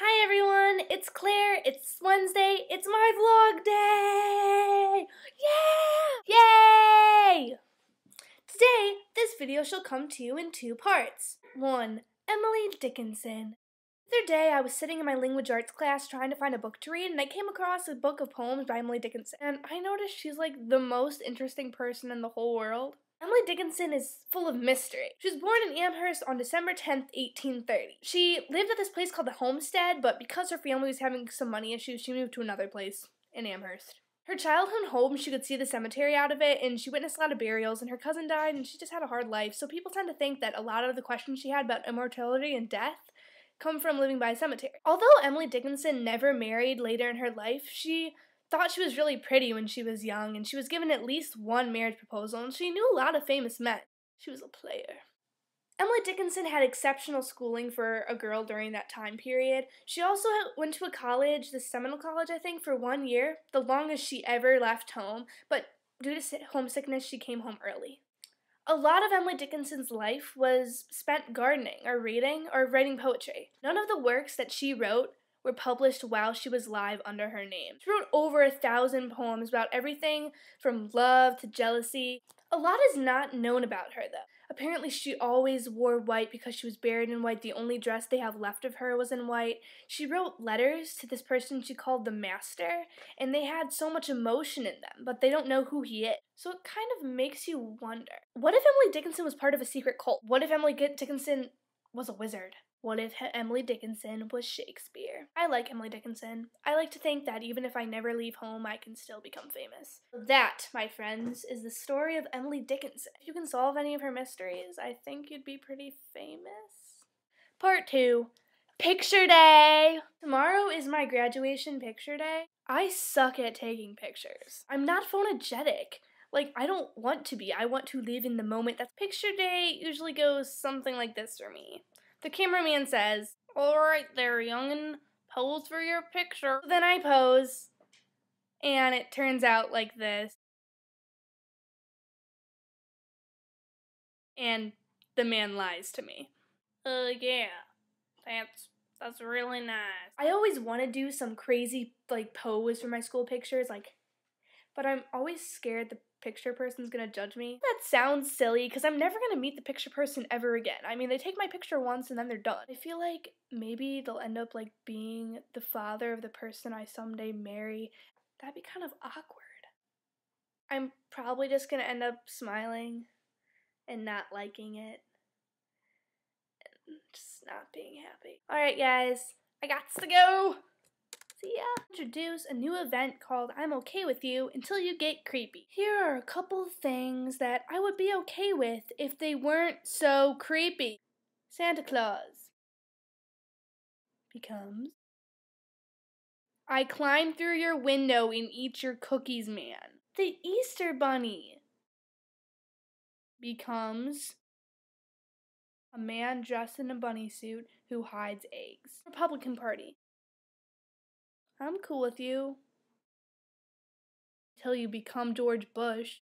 Hi everyone, it's Claire, it's Wednesday, it's my vlog day! Yeah! Yay! Today, this video shall come to you in two parts. 1. Emily Dickinson. The other day, I was sitting in my language arts class trying to find a book to read, and I came across a book of poems by Emily Dickinson, and I noticed she's like the most interesting person in the whole world. Emily Dickinson is full of mystery. She was born in Amherst on December 10th, 1830. She lived at this place called the Homestead, but because her family was having some money issues, she moved to another place in Amherst. Her childhood home, she could see the cemetery out of it, and she witnessed a lot of burials, and her cousin died, and she just had a hard life, so people tend to think that a lot of the questions she had about immortality and death come from living by a cemetery. Although Emily Dickinson never married later in her life, she thought she was really pretty when she was young, and she was given at least one marriage proposal, and she knew a lot of famous men. She was a player. Emily Dickinson had exceptional schooling for a girl during that time period. She also went to a college, the Seminole College, I think, for 1 year, the longest she ever left home, but due to homesickness, she came home early. A lot of Emily Dickinson's life was spent gardening or writing poetry. None of the works that she wrote were published while she was alive under her name. She wrote over 1,000 poems about everything from love to jealousy. A lot is not known about her, though. Apparently, she always wore white because she was buried in white. The only dress they have left of her was in white. She wrote letters to this person she called the Master, and they had so much emotion in them, but they don't know who he is. So it kind of makes you wonder, what if Emily Dickinson was part of a secret cult? What if Emily Dickinson was a wizard? What if Emily Dickinson was Shakespeare? I like Emily Dickinson. I like to think that even if I never leave home, I can still become famous. That, my friends, is the story of Emily Dickinson. If you can solve any of her mysteries, I think you'd be pretty famous. Part 2. Picture day! Tomorrow is my graduation picture day. I suck at taking pictures. I'm not photogenic. I don't want to be. I want to live in the moment. That picture day usually goes something like this for me. The cameraman says, "Alright there, youngin', pose for your picture." Then I pose, and it turns out like this. And the man lies to me. Yeah, that's really nice. I always want to do some crazy, pose for my school pictures, but I'm always scared the picture person's gonna judge me. That sounds silly, because I'm never gonna meet the picture person ever again. I mean, they take my picture once and then they're done. I feel like maybe they'll end up, being the father of the person I someday marry. That'd be kind of awkward. I'm probably just gonna end up smiling and not liking it. And just not being happy. Alright, guys. I gots to go! See ya! Introduce a new event called I'm Okay With You Until You Get Creepy. Here are a couple things that I would be okay with if they weren't so creepy. Santa Claus becomes I climb through your window and eat your cookies, man. The Easter Bunny becomes a man dressed in a bunny suit who hides eggs. Republican Party. I'm cool with you until you become George Bush.